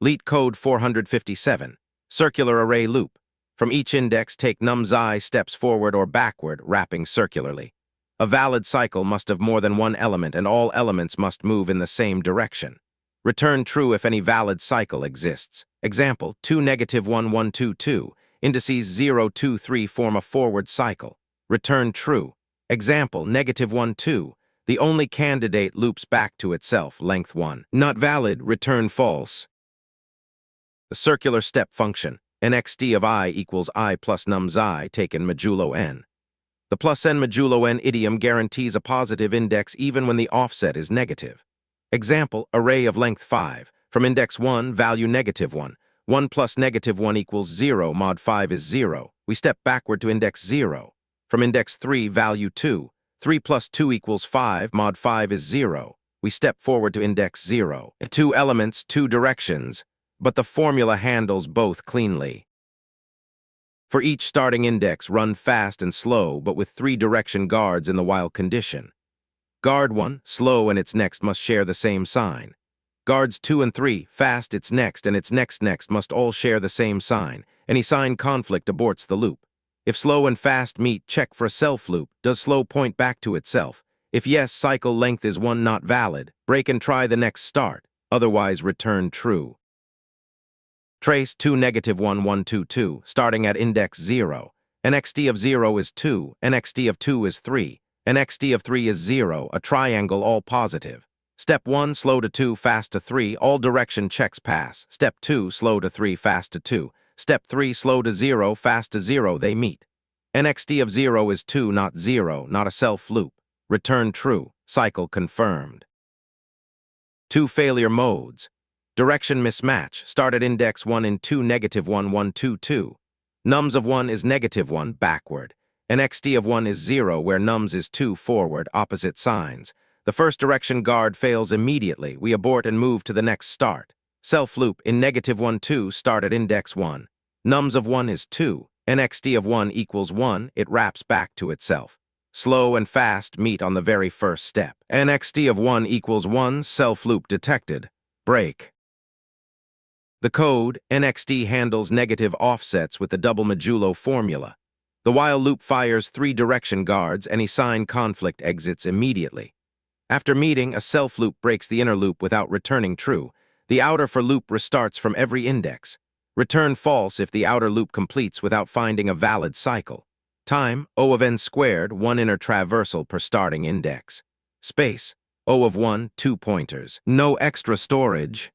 LeetCode 457, circular array loop. From each index, take nums steps forward or backward, wrapping circularly. A valid cycle must have more than one element, and all elements must move in the same direction. Return true if any valid cycle exists. Example, 2, -1, 1, 2, 2. Indices 0, 2, 3 form a forward cycle. Return true. Example, -1, 2. The only candidate loops back to itself, length 1. Not valid, return false. The circular step function, nxt of I equals I plus nums I taken modulo n. The plus n modulo n idiom guarantees a positive index even when the offset is negative. Example, array of length 5. From index 1, value -1. 1 plus -1 equals 0, mod 5 is 0. We step backward to index 0. From index 3, value 2. 3 plus 2 equals 5, mod 5 is 0. We step forward to index 0. 2 elements, 2 directions, but the formula handles both cleanly. For each starting index, run fast and slow, but with 3 direction guards in the while condition. Guard 1, slow and its next must share the same sign. Guards 2 and 3, fast its next and its next must all share the same sign. Any sign conflict aborts the loop. If slow and fast meet, check for a self loop. Does slow point back to itself? If yes, cycle length is 1 not valid. Break and try the next start. Otherwise, return true. Trace 2, -1, 1, 2, 2, starting at index 0. nxt of 0 is 2, nxt of 2 is 3, nxt of 3 is 0, a triangle all positive. Step 1, slow to 2, fast to 3, all direction checks pass. Step 2, slow to 3, fast to 2. Step 3, slow to 0, fast to 0, they meet. nxt of 0 is 2, not 0, not a self loop. Return true, cycle confirmed. 2 failure modes. Direction mismatch, start at index 1 in 2, -1, 1, 2, 2. Nums of 1 is -1, backward. nxt of 1 is 0, where nums is 2, forward, opposite signs. The first direction guard fails immediately. We abort and move to the next start. Self loop in -1, 2, start at index 1. Nums of 1 is 2. nxt of 1 equals 1, it wraps back to itself. Slow and fast meet on the very first step. nxt of 1 equals 1, self loop detected. Break. The code, nxt handles negative offsets with the double-modulo formula. The while loop fires 3 direction guards, any sign conflict exits immediately. After meeting, a self loop breaks the inner loop without returning true. The outer for loop restarts from every index. Return false if the outer loop completes without finding a valid cycle. Time, O of n squared, 1 inner traversal per starting index. Space, O of 1, 2 pointers. No extra storage.